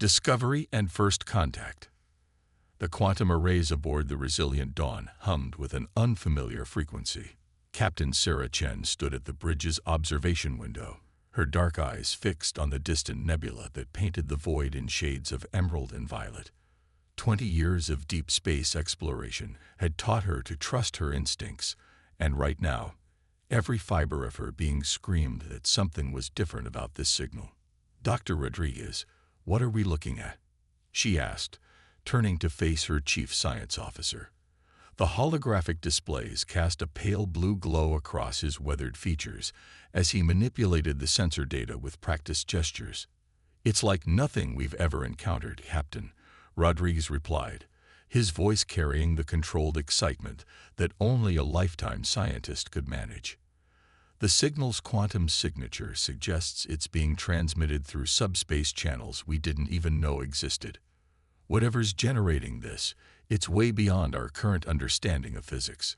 Discovery and First Contact. The quantum arrays aboard the Resilient Dawn hummed with an unfamiliar frequency. Captain Sarah Chen stood at the bridge's observation window, her dark eyes fixed on the distant nebula that painted the void in shades of emerald and violet. 20 years of deep space exploration had taught her to trust her instincts, and right now, every fiber of her being screamed that something was different about this signal. "Dr. Rodriguez, what are we looking at?" she asked, turning to face her chief science officer. The holographic displays cast a pale blue glow across his weathered features as he manipulated the sensor data with practiced gestures. "It's like nothing we've ever encountered, Captain," Rodriguez replied, his voice carrying the controlled excitement that only a lifetime scientist could manage. "The signal's quantum signature suggests it's being transmitted through subspace channels we didn't even know existed. Whatever's generating this, it's way beyond our current understanding of physics."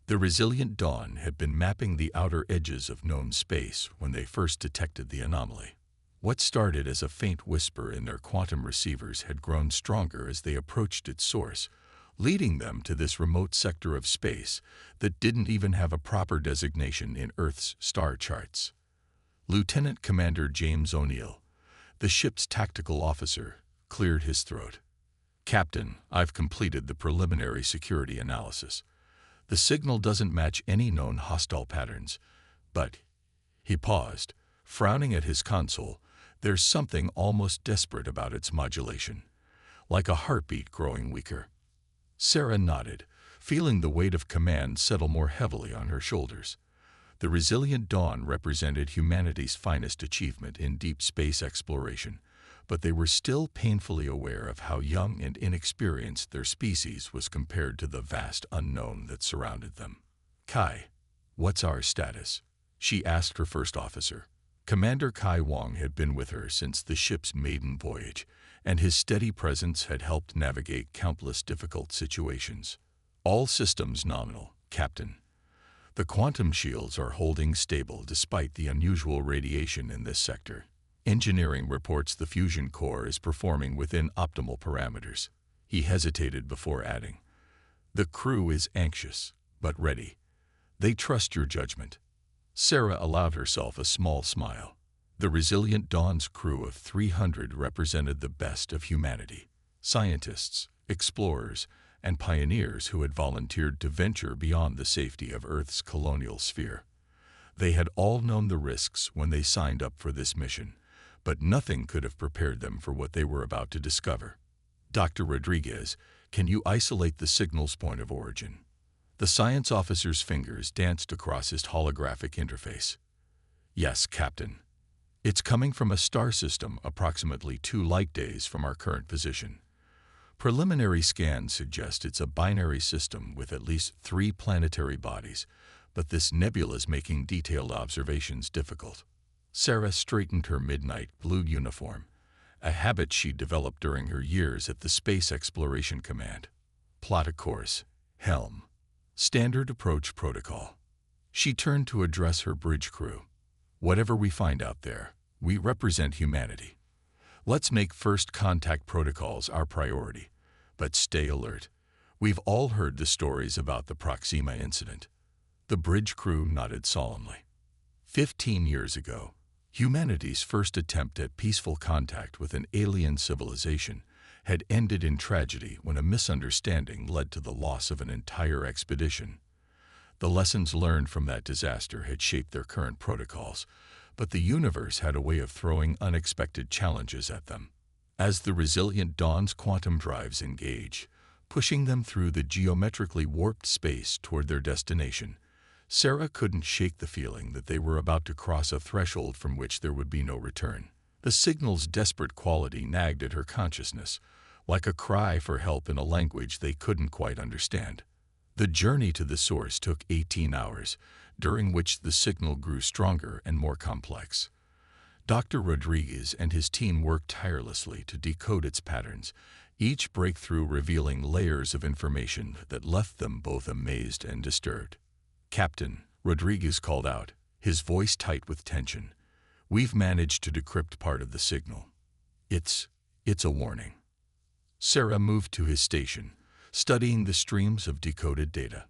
The Resilient Dawn had been mapping the outer edges of known space when they first detected the anomaly. What started as a faint whisper in their quantum receivers had grown stronger as they approached its source, leading them to this remote sector of space that didn't even have a proper designation in Earth's star charts. Lieutenant Commander James O'Neill, the ship's tactical officer, cleared his throat. "Captain, I've completed the preliminary security analysis. The signal doesn't match any known hostile patterns, but..." He paused, frowning at his console. "There's something almost desperate about its modulation, like a heartbeat growing weaker." Sarah nodded, feeling the weight of command settle more heavily on her shoulders. The Resilient Dawn represented humanity's finest achievement in deep space exploration, but they were still painfully aware of how young and inexperienced their species was compared to the vast unknown that surrounded them. "Kai, what's our status?" she asked her first officer. Commander Kai Wong had been with her since the ship's maiden voyage, and his steady presence had helped navigate countless difficult situations. "All systems nominal, Captain. The quantum shields are holding stable despite the unusual radiation in this sector. Engineering reports the fusion core is performing within optimal parameters." He hesitated before adding, "The crew is anxious, but ready. They trust your judgment." Sarah allowed herself a small smile. The Resilient Dawn's crew of 300 represented the best of humanity: scientists, explorers, and pioneers who had volunteered to venture beyond the safety of Earth's colonial sphere. They had all known the risks when they signed up for this mission, but nothing could have prepared them for what they were about to discover. "Dr. Rodriguez, can you isolate the signal's point of origin?" The science officer's fingers danced across his holographic interface. "Yes, Captain. It's coming from a star system approximately 2 light days from our current position. Preliminary scans suggest it's a binary system with at least 3 planetary bodies, but this nebula is making detailed observations difficult." Sarah straightened her midnight blue uniform, a habit she'd developed during her years at the Space Exploration Command. "Plot a course. Helm. Standard approach protocol." She turned to address her bridge crew. "Whatever we find out there, we represent humanity. Let's make first contact protocols our priority, but stay alert. We've all heard the stories about the Proxima incident." The bridge crew nodded solemnly. 15 years ago, humanity's first attempt at peaceful contact with an alien civilization had ended in tragedy when a misunderstanding led to the loss of an entire expedition. The lessons learned from that disaster had shaped their current protocols, but the universe had a way of throwing unexpected challenges at them. As the Resilient Dawn's quantum drives engage, pushing them through the geometrically warped space toward their destination, Sarah couldn't shake the feeling that they were about to cross a threshold from which there would be no return. The signal's desperate quality nagged at her consciousness, like a cry for help in a language they couldn't quite understand. The journey to the source took 18 hours, during which the signal grew stronger and more complex. Dr. Rodriguez and his team worked tirelessly to decode its patterns, each breakthrough revealing layers of information that left them both amazed and disturbed. "Captain," Rodriguez called out, his voice tight with tension, "we've managed to decrypt part of the signal. It's It's a warning. Sarah moved to his station, studying the streams of decoded data.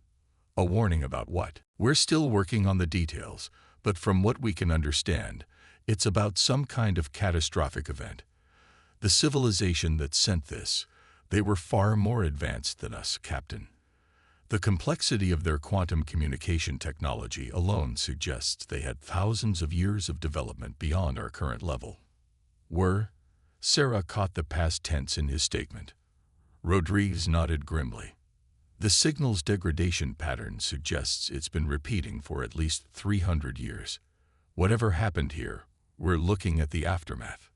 A warning about what? We're still working on the details, but from what we can understand, it's about some kind of catastrophic event. The civilization that sent this, they were far more advanced than us, Captain. The complexity of their quantum communication technology alone suggests they had thousands of years of development beyond our current level. Sarah caught the past tense in his statement. Rodriguez nodded grimly. The signal's degradation pattern suggests it's been repeating for at least 300 years. Whatever happened here, we're looking at the aftermath.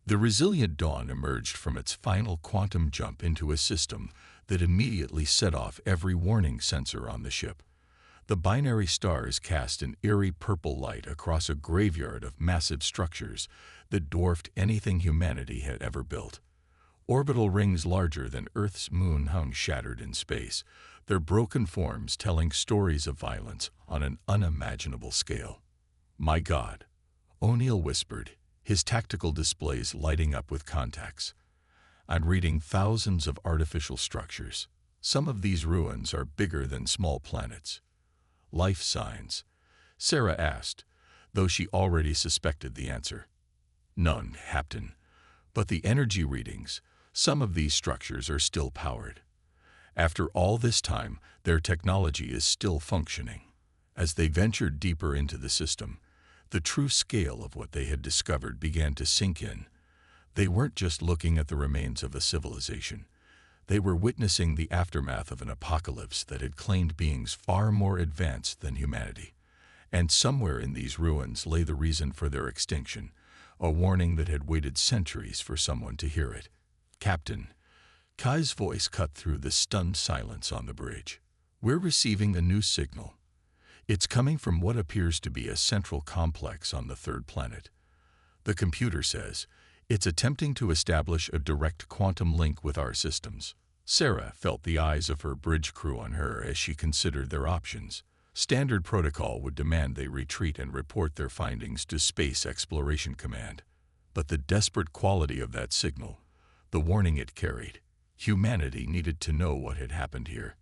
The resilient dawn emerged from its final quantum jump into a system that immediately set off every warning sensor on the ship. The binary stars cast an eerie purple light across a graveyard of massive structures that dwarfed anything humanity had ever built. Orbital rings larger than Earth's moon hung shattered in space, their broken forms telling stories of violence on an unimaginable scale. "My God," O'Neill whispered, his tactical displays lighting up with contacts. "I'm reading thousands of artificial structures. Some of these ruins are bigger than small planets." "Life signs?" Sarah asked, though she already suspected the answer. "None, Captain. But the energy readings, some of these structures are still powered. After all this time, their technology is still functioning." As they ventured deeper into the system, the true scale of what they had discovered began to sink in. They weren't just looking at the remains of a civilization. They were witnessing the aftermath of an apocalypse that had claimed beings far more advanced than humanity. And somewhere in these ruins lay the reason for their extinction, a warning that had waited centuries for someone to hear it. "Captain," Kai's voice cut through the stunned silence on the bridge. "We're receiving a new signal. It's coming from what appears to be a central complex on the third planet. The computer says it's attempting to establish a direct quantum link with our systems." Sarah felt the eyes of her bridge crew on her as she considered their options. Standard protocol would demand they retreat and report their findings to Space Exploration Command. But the desperate quality of that signal, the warning it carried, humanity needed to know what had happened here.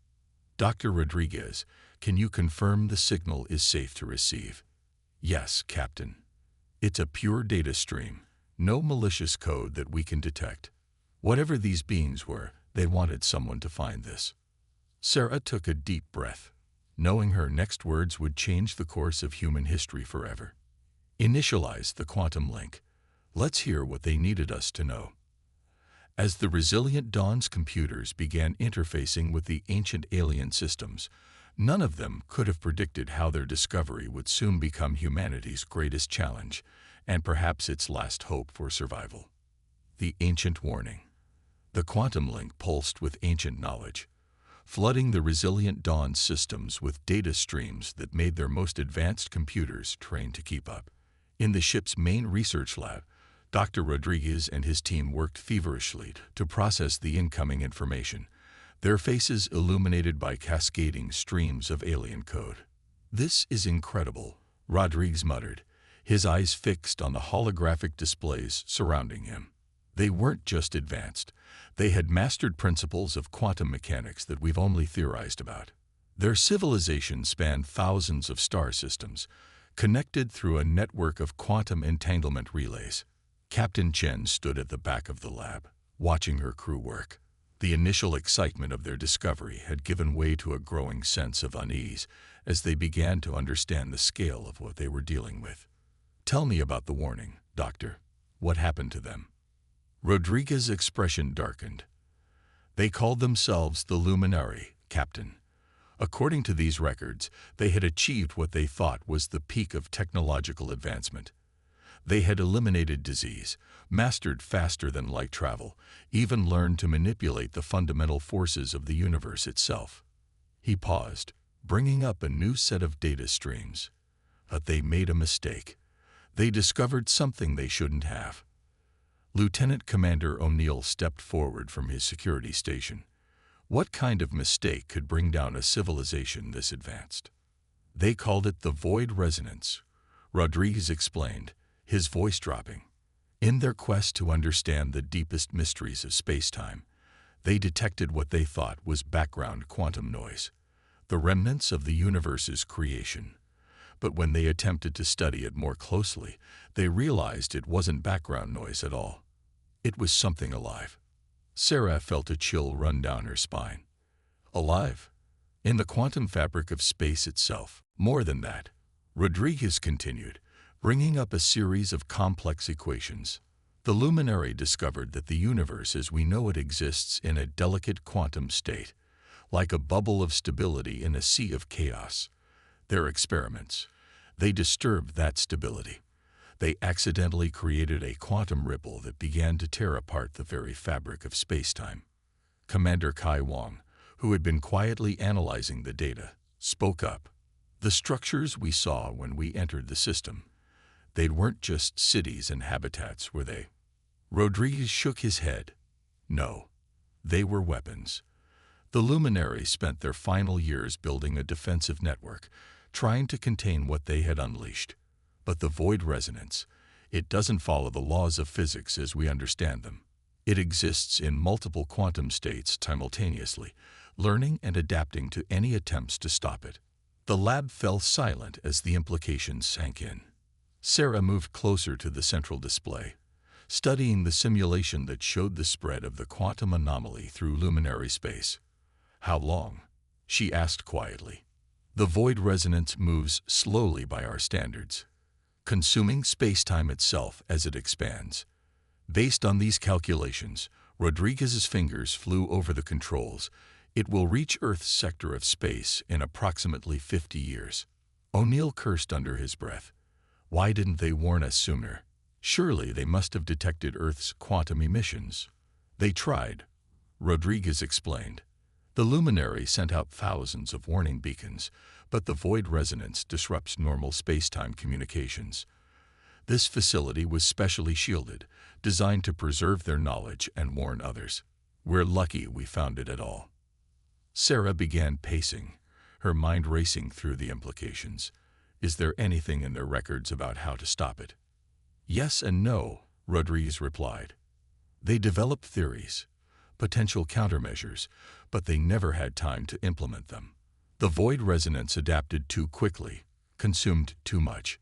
"Dr. Rodriguez, can you confirm the signal is safe to receive?" "Yes, Captain. It's a pure data stream, no malicious code that we can detect. Whatever these beings were, they wanted someone to find this." Sarah took a deep breath, knowing her next words would change the course of human history forever. "Initialize the quantum link. Let's hear what they needed us to know." As the resilient Dawn's computers began interfacing with the ancient alien systems, none of them could have predicted how their discovery would soon become humanity's greatest challenge, and perhaps its last hope for survival. The ancient warning. The quantum link pulsed with ancient knowledge, flooding the resilient Dawn systems with data streams that made their most advanced computers trained to keep up. In the ship's main research lab, Dr. Rodriguez and his team worked feverishly to process the incoming information, their faces illuminated by cascading streams of alien code. "This is incredible," Rodriguez muttered, his eyes fixed on the holographic displays surrounding him. They weren't just advanced. They had mastered principles of quantum mechanics that we've only theorized about. Their civilization spanned thousands of star systems, connected through a network of quantum entanglement relays. Captain Chen stood at the back of the lab, watching her crew work. The initial excitement of their discovery had given way to a growing sense of unease as they began to understand the scale of what they were dealing with. "Tell me about the warning, Doctor. What happened to them?" Rodriguez's expression darkened. "They called themselves the Luminary, Captain. According to these records, they had achieved what they thought was the peak of technological advancement. They had eliminated disease, mastered faster-than-light travel, even learned to manipulate the fundamental forces of the universe itself." He paused, bringing up a new set of data streams. But they made a mistake. They discovered something they shouldn't have. Lieutenant Commander O'Neill stepped forward from his security station. What kind of mistake could bring down a civilization this advanced? "They called it the void resonance," Rodriguez explained, his voice dropping. In their quest to understand the deepest mysteries of space-time, they detected what they thought was background quantum noise, the remnants of the universe's creation. But when they attempted to study it more closely, they realized it wasn't background noise at all. It was something alive. Sarah felt a chill run down her spine. Alive? In the quantum fabric of space itself. More than that, Rodriguez continued, bringing up a series of complex equations. The luminary discovered that the universe as we know it exists in a delicate quantum state, like a bubble of stability in a sea of chaos. Their experiments, they disturbed that stability. They accidentally created a quantum ripple that began to tear apart the very fabric of space-time. Commander Kai Wong, who had been quietly analyzing the data, spoke up. The structures we saw when we entered the system, they weren't just cities and habitats, were they? Rodriguez shook his head. No, they were weapons. The luminaries spent their final years building a defensive network, trying to contain what they had unleashed. But the void resonance, it doesn't follow the laws of physics as we understand them. It exists in multiple quantum states simultaneously, learning and adapting to any attempts to stop it. The lab fell silent as the implications sank in. Sarah moved closer to the central display, studying the simulation that showed the spread of the quantum anomaly through luminary space. How long? She asked quietly. The void resonance moves slowly by our standards, consuming space-time itself as it expands. Based on these calculations, Rodriguez's fingers flew over the controls. It will reach Earth's sector of space in approximately 50 years. O'Neill cursed under his breath. Why didn't they warn us sooner? Surely they must have detected Earth's quantum emissions. They tried, Rodriguez explained. The luminary sent out thousands of warning beacons, but the void resonance disrupts normal space-time communications. This facility was specially shielded, designed to preserve their knowledge and warn others. We're lucky we found it at all. Sarah began pacing, her mind racing through the implications. Is there anything in their records about how to stop it? Yes and no, Rodriguez replied. They developed theories, potential countermeasures, but they never had time to implement them. The void resonance adapted too quickly, consumed too much.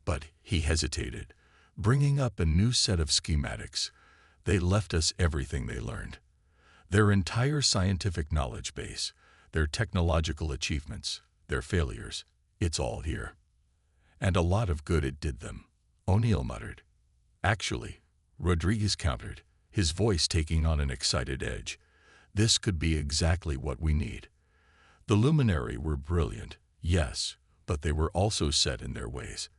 But he hesitated, bringing up a new set of schematics. They left us everything they learned. Their entire scientific knowledge base, their technological achievements, their failures, it's all here. And a lot of good it did them, O'Neill muttered. Actually, Rodriguez countered, his voice taking on an excited edge. This could be exactly what we need. The luminary were brilliant, yes, but they were also set in their ways.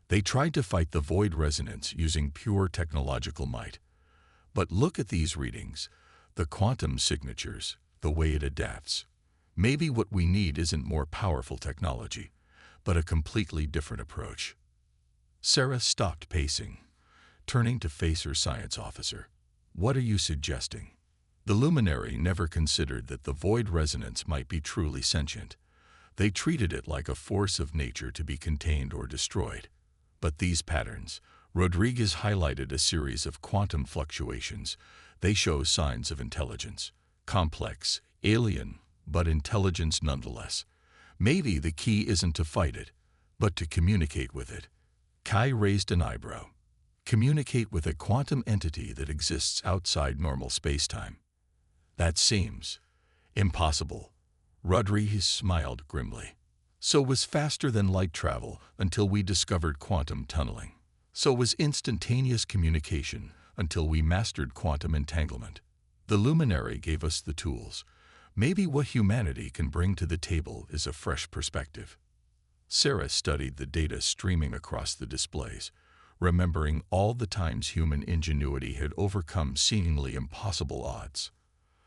They tried to fight the void resonance using pure technological might. But look at these readings, the quantum signatures, the way it adapts. Maybe what we need isn't more powerful technology, but a completely different approach. Sarah stopped pacing, turning to face her science officer. What are you suggesting? The luminary never considered that the void resonance might be truly sentient. They treated it like a force of nature to be contained or destroyed. But these patterns, Rodriguez highlighted a series of quantum fluctuations. They show signs of intelligence. Complex, alien, but intelligence nonetheless. Maybe the key isn't to fight it, but to communicate with it. Kai raised an eyebrow. Communicate with a quantum entity that exists outside normal spacetime. That seems impossible. Rodriguez smiled grimly. So was faster than light travel until we discovered quantum tunneling. So was instantaneous communication until we mastered quantum entanglement. The luminary gave us the tools. Maybe what humanity can bring to the table is a fresh perspective. Sarah studied the data streaming across the displays, remembering all the times human ingenuity had overcome seemingly impossible odds.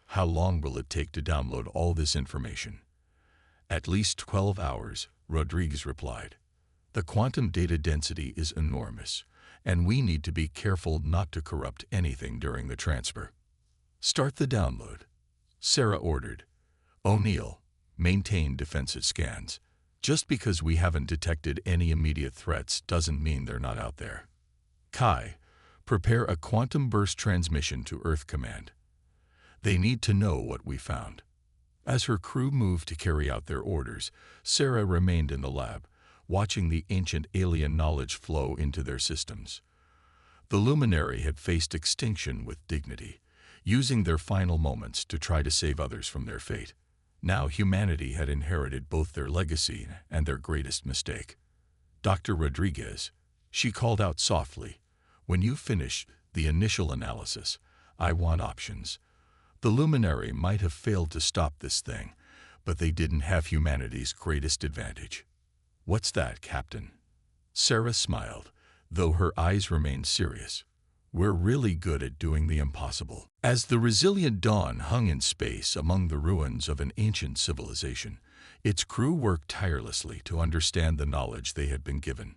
How long will it take to download all this information? At least 12 hours, Rodriguez replied. The quantum data density is enormous, and we need to be careful not to corrupt anything during the transfer. Start the download, Sarah ordered. O'Neill, maintain defensive scans. Just because we haven't detected any immediate threats doesn't mean they're not out there. Kai, Prepare a quantum burst transmission to Earth Command. They need to know what we found. As her crew moved to carry out their orders, Sarah remained in the lab, watching the ancient alien knowledge flow into their systems. The Luminary had faced extinction with dignity, using their final moments to try to save others from their fate. Now humanity had inherited both their legacy and their greatest mistake. Dr. Rodriguez, she called out softly, "When you finish the initial analysis, I want options." The Luminary might have failed to stop this thing, but they didn't have humanity's greatest advantage. "What's that, Captain?" Sarah smiled, though her eyes remained serious. "We're really good at doing the impossible." As the resilient dawn hung in space among the ruins of an ancient civilization, its crew worked tirelessly to understand the knowledge they had been given.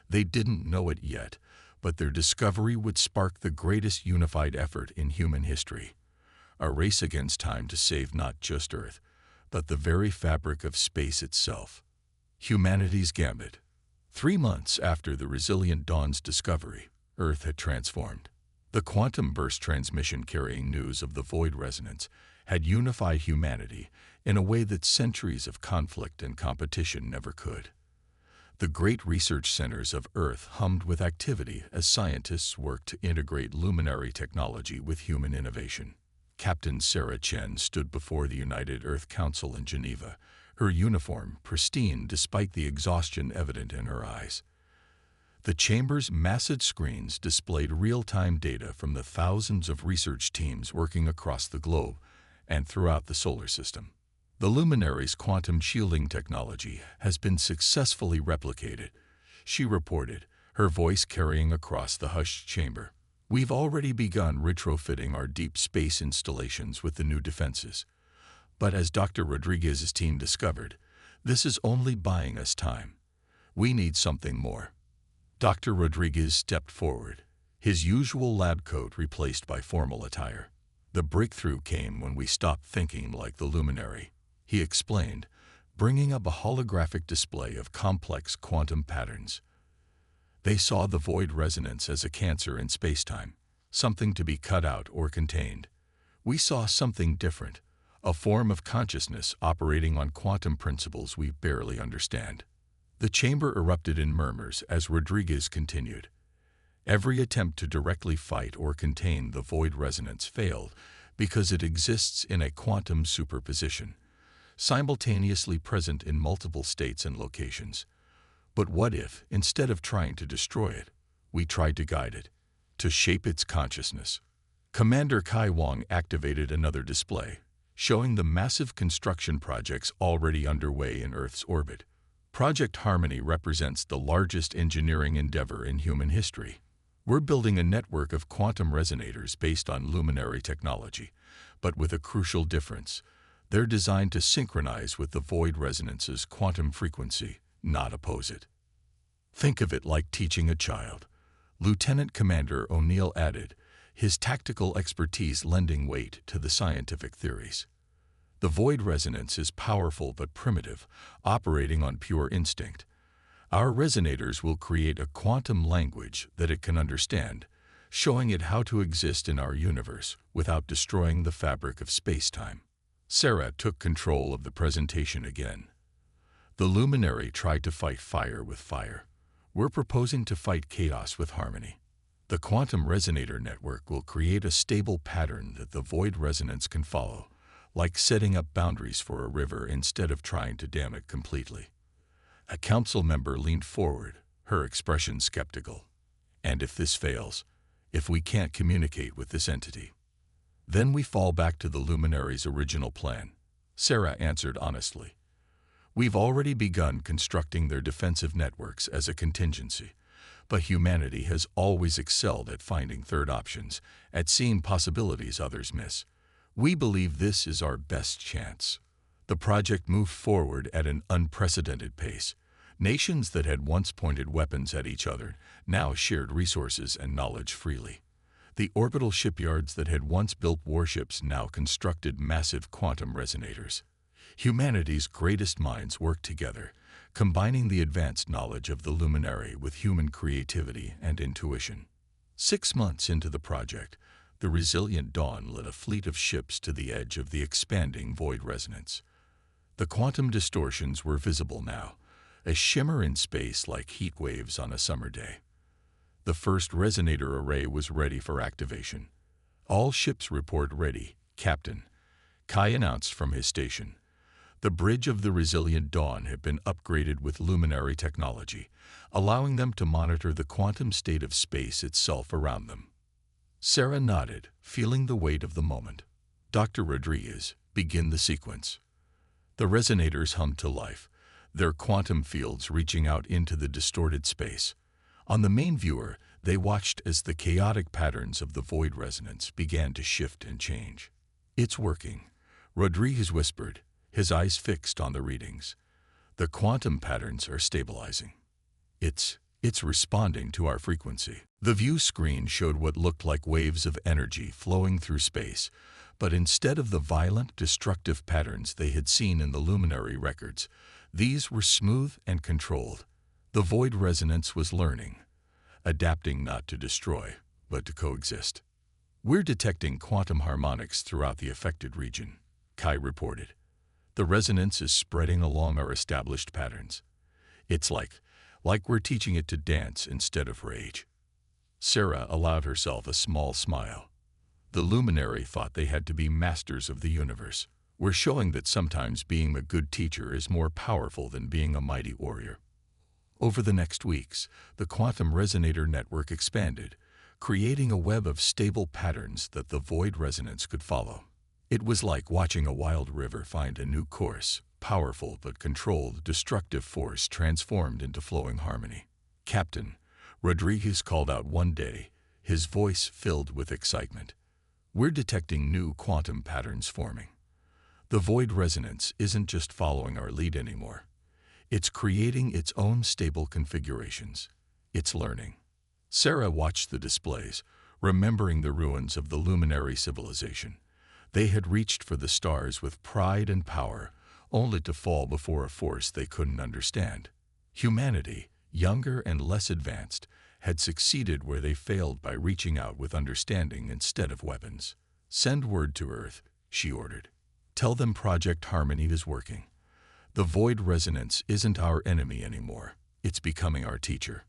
They didn't know it yet, but their discovery would spark the greatest unified effort in human history. A race against time to save not just Earth, but the very fabric of space itself. Humanity's Gambit. 3 months after the resilient dawn's discovery, Earth had transformed. The quantum burst transmission carrying news of the void resonance had unified humanity in a way that centuries of conflict and competition never could. The great research centers of Earth hummed with activity as scientists worked to integrate luminary technology with human innovation. Captain Sarah Chen stood before the United Earth Council in Geneva, her uniform pristine despite the exhaustion evident in her eyes. The chamber's massive screens displayed real-time data from the thousands of research teams working across the globe and throughout the solar system. The Luminary's quantum shielding technology has been successfully replicated, she reported, her voice carrying across the hushed chamber. "We've already begun retrofitting our deep space installations with the new defenses. But as Dr. Rodriguez's team discovered, this is only buying us time. We need something more." Dr. Rodriguez stepped forward, his usual lab coat replaced by formal attire. "The breakthrough came when we stopped thinking like the Luminary," he explained, bringing up a holographic display of complex quantum patterns. They saw the void resonance as a cancer in spacetime, something to be cut out or contained. We saw something different, a form of consciousness operating on quantum principles we barely understand. The chamber erupted in murmurs as Rodriguez continued. Every attempt to directly fight or contain the void resonance failed because it exists in a quantum superposition, simultaneously present in multiple states and locations. But what if, instead of trying to destroy it, we tried to guide it, to shape its consciousness? Commander Kai Wong activated another display, showing the massive construction projects already underway in Earth's orbit. Project Harmony represents the largest engineering endeavor in human history. We're building a network of quantum resonators based on luminary technology, but with a crucial difference. They're designed to synchronize with the void resonance's quantum frequency, not oppose it. Think of it like teaching a child, Lieutenant Commander O'Neill added, his tactical expertise lending weight to the scientific theories. The void resonance is powerful but primitive, operating on pure instinct. Our resonators will create a quantum language that it can understand, showing it how to exist in our universe without destroying the fabric of space-time. Sarah took control of the presentation again. The Luminary tried to fight fire with fire. We're proposing to fight chaos with harmony. The quantum resonator network will create a stable pattern that the void resonance can follow, like setting up boundaries for a river instead of trying to dam it completely. A council member leaned forward, her expression skeptical. "And if this fails, if we can't communicate with this entity, then we fall back to the Luminary's original plan," Sarah answered honestly. "We've already begun constructing their defensive networks as a contingency, but humanity has always excelled at finding third options, at seeing possibilities others miss. We believe this is our best chance." The project moved forward at an unprecedented pace. Nations that had once pointed weapons at each other now shared resources and knowledge freely. The orbital shipyards that had once built warships now constructed massive quantum resonators. Humanity's greatest minds worked together, combining the advanced knowledge of the Luminary with human creativity and intuition. 6 months into the project, the Resilient Dawn led a fleet of ships to the edge of the expanding void resonance. The quantum distortions were visible now, a shimmer in space like heat waves on a summer day. The first resonator array was ready for activation. "All ships report ready, Captain," Kai announced from his station. The bridge of the Resilient Dawn had been upgraded with luminary technology, allowing them to monitor the quantum state of space itself around them. Sarah nodded, feeling the weight of the moment. "Dr. Rodriguez, begin the sequence." The resonators hummed to life, their quantum fields reaching out into the distorted space. On the main viewer, they watched as the chaotic patterns of the void resonance began to shift and change. "It's working," Rodriguez whispered, his eyes fixed on the readings. "The quantum patterns are stabilizing. It's responding to our frequency." The view screen showed what looked like waves of energy flowing through space, but instead of the violent, destructive patterns they had seen in the luminary records, these were smooth and controlled. The void resonance was learning, adapting not to destroy, but to coexist. "We're detecting quantum harmonics throughout the affected region," Kai reported. "The resonance is spreading along our established patterns. It's like we're teaching it to dance instead of rage." Sarah allowed herself a small smile. The luminary thought they had to be masters of the universe. "We're showing that sometimes being a good teacher is more powerful than being a mighty warrior." Over the next weeks, the quantum resonator network expanded, creating a web of stable patterns that the void resonance could follow. It was like watching a wild river find a new course, powerful but controlled, destructive force transformed into flowing harmony. "Captain," Rodriguez called out one day, his voice filled with excitement. "We're detecting new quantum patterns forming. The void resonance isn't just following our lead anymore. It's creating its own stable configurations. It's learning." Sarah watched the displays, remembering the ruins of the luminary civilization. They had reached for the stars with pride and power, only to fall before a force they couldn't understand. Humanity, younger and less advanced, had succeeded where they failed by reaching out with understanding instead of weapons. "Send word to Earth," she ordered. "Tell them Project Harmony is working. The void resonance isn't our enemy anymore. It's becoming our teacher."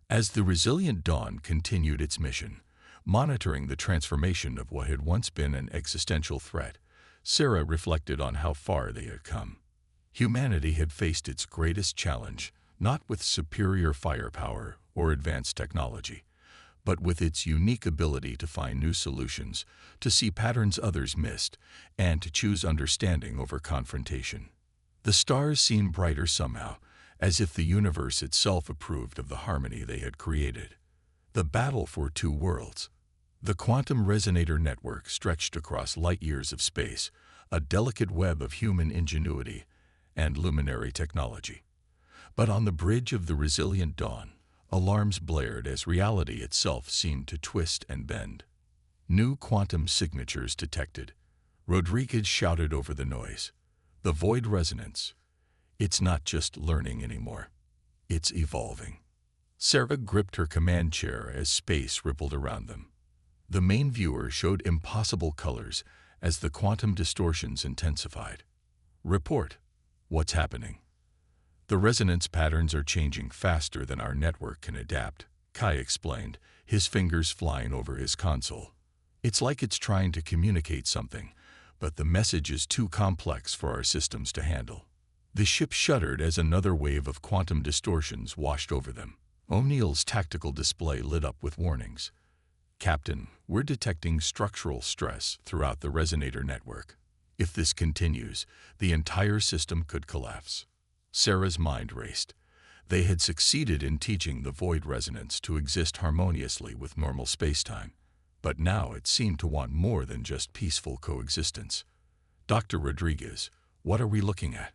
As the Resilient Dawn continued its mission, monitoring the transformation of what had once been an existential threat, Sarah reflected on how far they had come. Humanity had faced its greatest challenge, not with superior firepower or advanced technology, but with its unique ability to find new solutions, to see patterns others missed, and to choose understanding over confrontation. The stars seemed brighter somehow, as if the universe itself approved of the harmony they had created. The battle for two worlds. The quantum resonator network stretched across light years of space, a delicate web of human ingenuity and luminary technology. But on the bridge of the Resilient Dawn, alarms blared as reality itself seemed to twist and bend. "New quantum signatures detected," Rodriguez shouted over the noise. "The void resonance. It's not just learning anymore. It's evolving." Sarah gripped her command chair as space rippled around them. The main viewer showed impossible colors as the quantum distortions intensified. "Report. What's happening?" "The resonance patterns are changing faster than our network can adapt," Kai explained, his fingers flying over his console. "It's like it's trying to communicate something, but the message is too complex for our systems to handle." The ship shuddered as another wave of quantum distortions washed over them. O'Neill's tactical display lit up with warnings. "Captain, we're detecting structural stress throughout the resonator network. If this continues, the entire system could collapse." Sarah's mind raced. They had succeeded in teaching the void resonance to exist harmoniously with normal spacetime, but now it seemed to want more than just peaceful coexistence. "Dr. Rodriguez, what are we looking at?"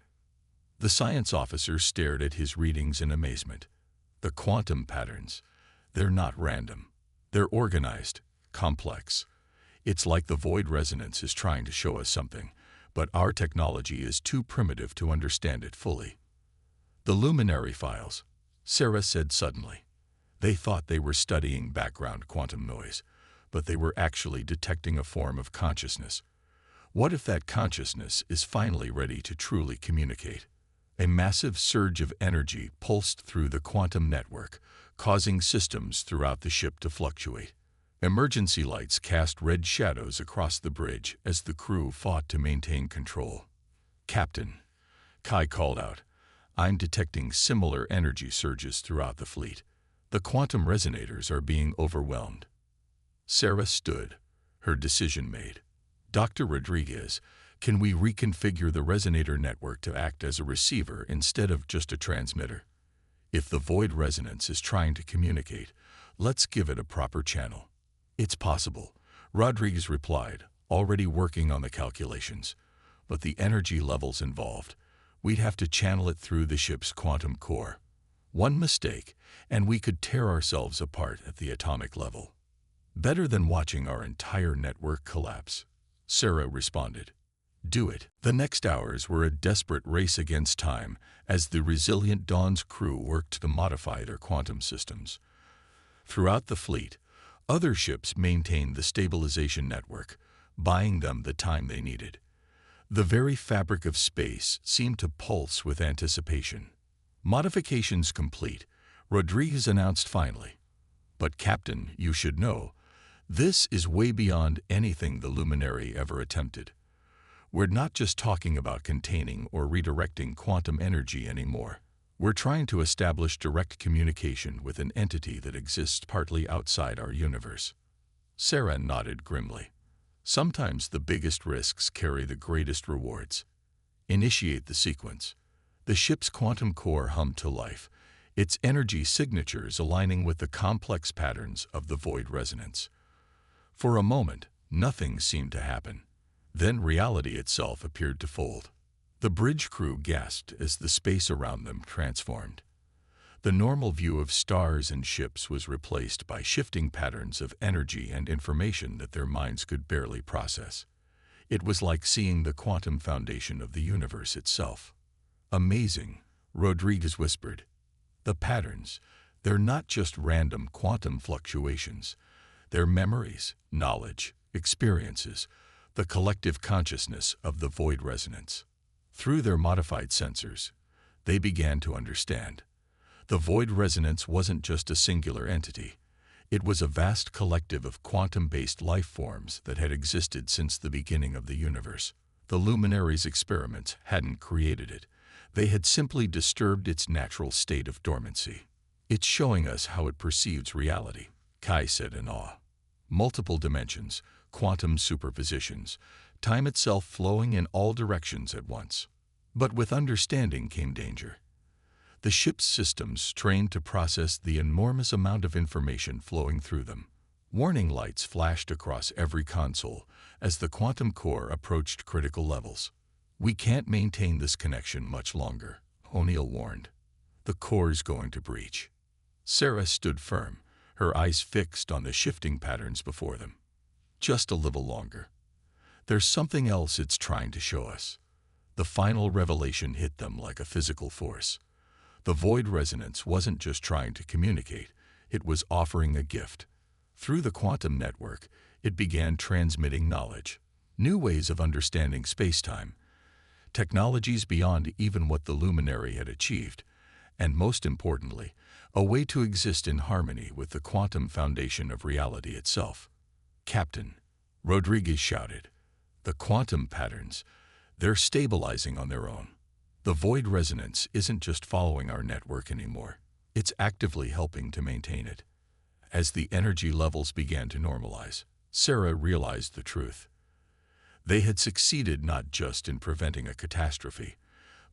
The science officer stared at his readings in amazement. "The quantum patterns. They're not random. They're organized, complex. It's like the void resonance is trying to show us something, but our technology is too primitive to understand it fully." "The luminary files," Sarah said suddenly. They thought they were studying background quantum noise, but they were actually detecting a form of consciousness. What if that consciousness is finally ready to truly communicate? A massive surge of energy pulsed through the quantum network, causing systems throughout the ship to fluctuate. Emergency lights cast red shadows across the bridge as the crew fought to maintain control. "Captain," Kai called out, "I'm detecting similar energy surges throughout the fleet. The quantum resonators are being overwhelmed." Sarah stood, her decision made. "Dr. Rodriguez, can we reconfigure the resonator network to act as a receiver instead of just a transmitter? If the void resonance is trying to communicate, let's give it a proper channel." "It's possible," Rodriguez replied, already working on the calculations. "But the energy levels involved, we'd have to channel it through the ship's quantum core. One mistake, and we could tear ourselves apart at the atomic level." "Better than watching our entire network collapse," Sarah responded. "Do it." The next hours were a desperate race against time as the resilient Dawn's crew worked to modify their quantum systems. Throughout the fleet, other ships maintained the stabilization network, buying them the time they needed. The very fabric of space seemed to pulse with anticipation. "Modifications complete," Rodriguez announced finally. "But Captain, you should know, this is way beyond anything the Luminary ever attempted. We're not just talking about containing or redirecting quantum energy anymore. We're trying to establish direct communication with an entity that exists partly outside our universe." Sarah nodded grimly. "Sometimes the biggest risks carry the greatest rewards." "Initiate the sequence." The ship's quantum core hummed to life, its energy signatures aligning with the complex patterns of the void resonance. For a moment, nothing seemed to happen. Then reality itself appeared to fold. The bridge crew gasped as the space around them transformed. The normal view of stars and ships was replaced by shifting patterns of energy and information that their minds could barely process. It was like seeing the quantum foundation of the universe itself. "Amazing," Rodriguez whispered. "The patterns, they're not just random quantum fluctuations. They're memories, knowledge, experiences, the collective consciousness of the void resonance." Through their modified sensors, they began to understand. The void resonance wasn't just a singular entity. It was a vast collective of quantum-based life forms that had existed since the beginning of the universe. The Luminaries' experiments hadn't created it. They had simply disturbed its natural state of dormancy. "It's showing us how it perceives reality," Kai said in awe. "Multiple dimensions, quantum superpositions, time itself flowing in all directions at once." But with understanding came danger. The ship's systems trained to process the enormous amount of information flowing through them. Warning lights flashed across every console as the quantum core approached critical levels. "We can't maintain this connection much longer," O'Neill warned. "The core's going to breach." Sarah stood firm, her eyes fixed on the shifting patterns before them. "Just a little longer. There's something else it's trying to show us." The final revelation hit them like a physical force. The void resonance wasn't just trying to communicate, it was offering a gift. Through the quantum network, it began transmitting knowledge, new ways of understanding space-time, technologies beyond even what the Luminary had achieved, and most importantly, a way to exist in harmony with the quantum foundation of reality itself. "Captain," Rodriguez shouted, "the quantum patterns, they're stabilizing on their own. The void resonance isn't just following our network anymore. It's actively helping to maintain it." As the energy levels began to normalize, Sarah realized the truth. They had succeeded not just in preventing a catastrophe,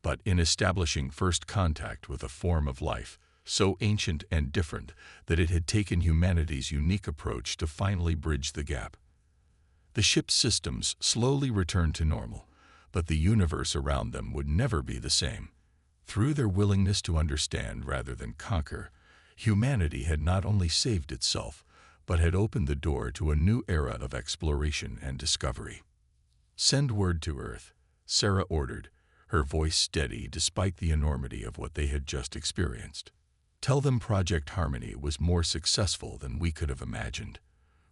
but in establishing first contact with a form of life so ancient and different that it had taken humanity's unique approach to finally bridge the gap. The ship's systems slowly returned to normal, but the universe around them would never be the same. Through their willingness to understand rather than conquer, humanity had not only saved itself, but had opened the door to a new era of exploration and discovery. "Send word to Earth," Sarah ordered, her voice steady despite the enormity of what they had just experienced. Tell them Project Harmony was more successful than we could have imagined.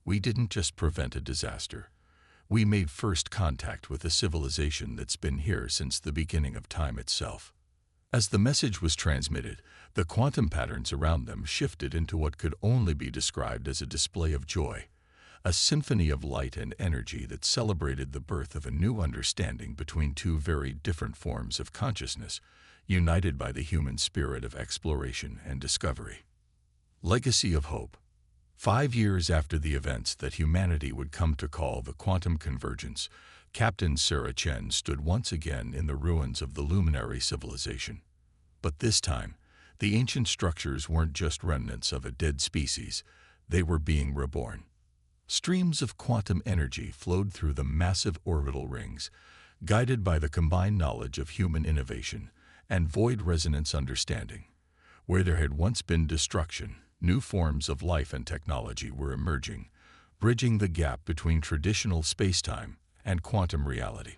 We didn't just prevent a disaster. We made first contact with a civilization that's been here since the beginning of time itself. As the message was transmitted, the quantum patterns around them shifted into what could only be described as a display of joy, a symphony of light and energy that celebrated the birth of a new understanding between two very different forms of consciousness, united by the human spirit of exploration and discovery. Legacy of Hope. 5 years after the events that humanity would come to call the quantum convergence, Captain Sarah Chen stood once again in the ruins of the luminary civilization. But this time, the ancient structures weren't just remnants of a dead species, they were being reborn. Streams of quantum energy flowed through the massive orbital rings, guided by the combined knowledge of human innovation and void resonance understanding. Where there had once been destruction, new forms of life and technology were emerging, bridging the gap between traditional space-time and quantum reality.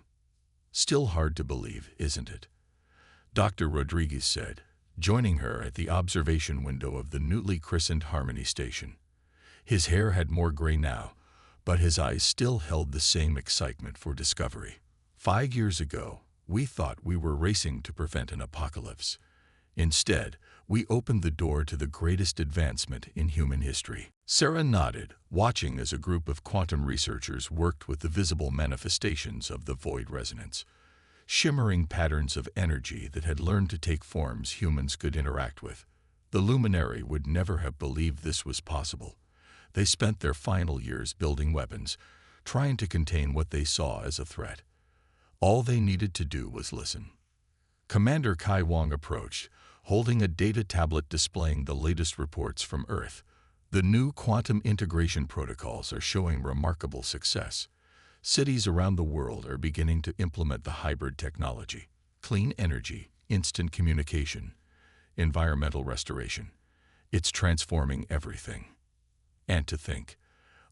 Still hard to believe, isn't it? Dr. Rodriguez said, joining her at the observation window of the newly christened Harmony Station. His hair had more gray now, but his eyes still held the same excitement for discovery. 5 years ago, we thought we were racing to prevent an apocalypse. Instead, we opened the door to the greatest advancement in human history. Sarah nodded, watching as a group of quantum researchers worked with the visible manifestations of the void resonance, shimmering patterns of energy that had learned to take forms humans could interact with. The luminary would never have believed this was possible. They spent their final years building weapons, trying to contain what they saw as a threat. All they needed to do was listen. Commander Kai Wong approached, holding a data tablet displaying the latest reports from Earth. The new quantum integration protocols are showing remarkable success. Cities around the world are beginning to implement the hybrid technology: clean energy, instant communication, environmental restoration. It's transforming everything. And to think,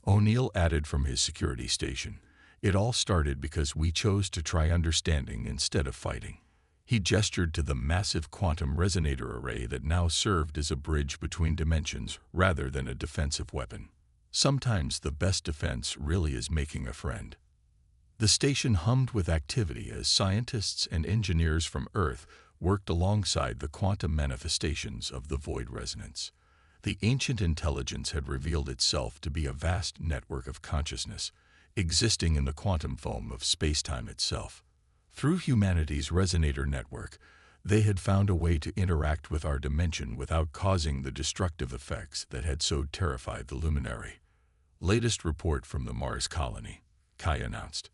O'Neill added from his security station, it all started because we chose to try understanding instead of fighting. He gestured to the massive quantum resonator array that now served as a bridge between dimensions rather than a defensive weapon. Sometimes the best defense really is making a friend. The station hummed with activity as scientists and engineers from Earth worked alongside the quantum manifestations of the void resonance. The ancient intelligence had revealed itself to be a vast network of consciousness, existing in the quantum foam of space-time itself. Through humanity's resonator network, they had found a way to interact with our dimension without causing the destructive effects that had so terrified the luminary. Latest report from the Mars colony, Kai announced.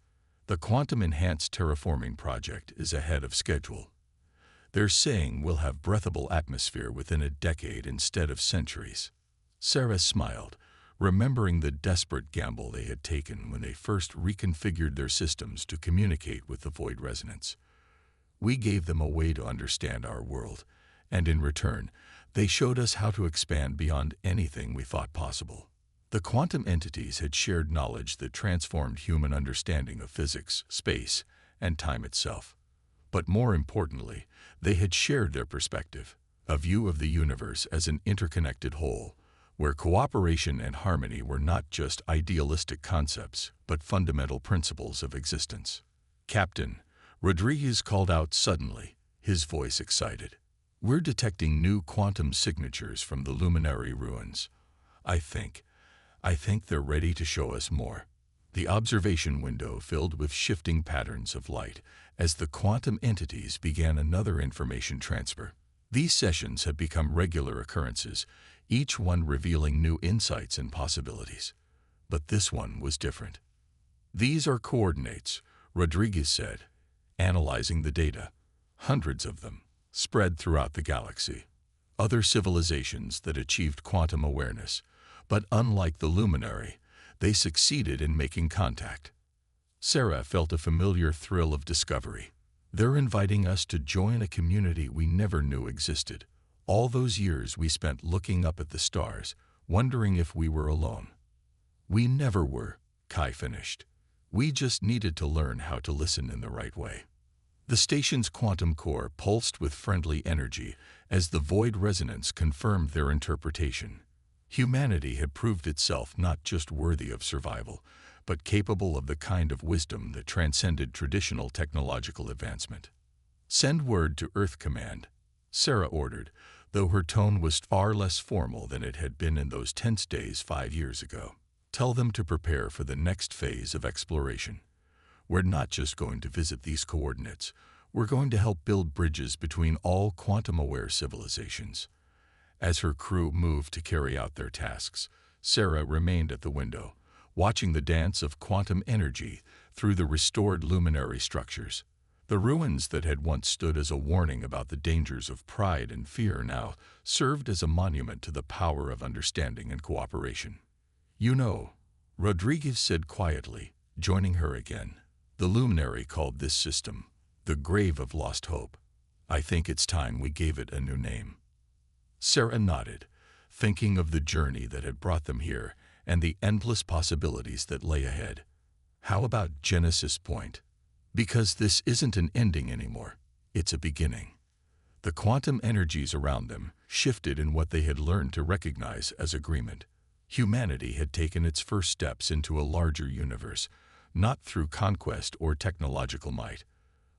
The quantum-enhanced terraforming project is ahead of schedule. They're saying we'll have breathable atmosphere within a decade instead of centuries. Sarah smiled, remembering the desperate gamble they had taken when they first reconfigured their systems to communicate with the void resonance. We gave them a way to understand our world, and in return, they showed us how to expand beyond anything we thought possible. The quantum entities had shared knowledge that transformed human understanding of physics, space, and time itself. But more importantly, they had shared their perspective, a view of the universe as an interconnected whole, where cooperation and harmony were not just idealistic concepts, but fundamental principles of existence. Captain, Rodriguez called out suddenly, his voice excited. We're detecting new quantum signatures from the luminary ruins. I think they're ready to show us more. The observation window filled with shifting patterns of light as the quantum entities began another information transfer. These sessions have become regular occurrences, each one revealing new insights and possibilities. But this one was different. These are coordinates, Rodriguez said, analyzing the data. Hundreds of them, spread throughout the galaxy. Other civilizations that achieved quantum awareness, but unlike the luminary, they succeeded in making contact. Sarah felt a familiar thrill of discovery. They're inviting us to join a community we never knew existed. All those years we spent looking up at the stars, wondering if we were alone. We never were, Kai finished. We just needed to learn how to listen in the right way. The station's quantum core pulsed with friendly energy as the void resonance confirmed their interpretation. Humanity had proved itself not just worthy of survival, but capable of the kind of wisdom that transcended traditional technological advancement. "Send word to Earth Command," Sarah ordered, though her tone was far less formal than it had been in those tense days 5 years ago. "Tell them to prepare for the next phase of exploration. We're not just going to visit these coordinates. We're going to help build bridges between all quantum-aware civilizations." As her crew moved to carry out their tasks, Sarah remained at the window, watching the dance of quantum energy through the restored luminary structures. The ruins that had once stood as a warning about the dangers of pride and fear now served as a monument to the power of understanding and cooperation. "You know," Rodriguez said quietly, joining her again, "the luminary called this system the Grave of Lost Hope. I think it's time we gave it a new name." Sarah nodded, thinking of the journey that had brought them here and the endless possibilities that lay ahead. "How about Genesis Point? Because this isn't an ending anymore, it's a beginning." The quantum energies around them shifted in what they had learned to recognize as agreement. Humanity had taken its first steps into a larger universe, not through conquest or technological might,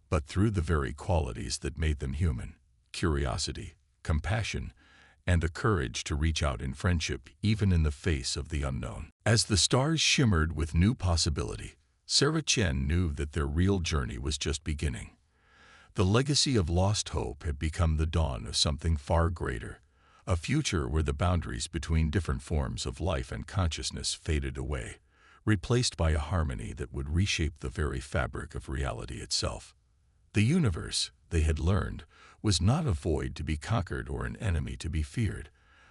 but through the very qualities that made them human: curiosity, compassion, and the courage to reach out in friendship even in the face of the unknown. As the stars shimmered with new possibility, Sarah Chen knew that their real journey was just beginning. The legacy of lost hope had become the dawn of something far greater, a future where the boundaries between different forms of life and consciousness faded away, replaced by a harmony that would reshape the very fabric of reality itself. The universe, they had learned, was not a void to be conquered or an enemy to be feared,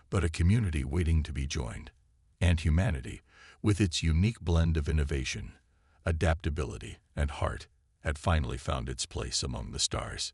but a community waiting to be joined. And humanity, with its unique blend of innovation, adaptability, and heart, had finally found its place among the stars.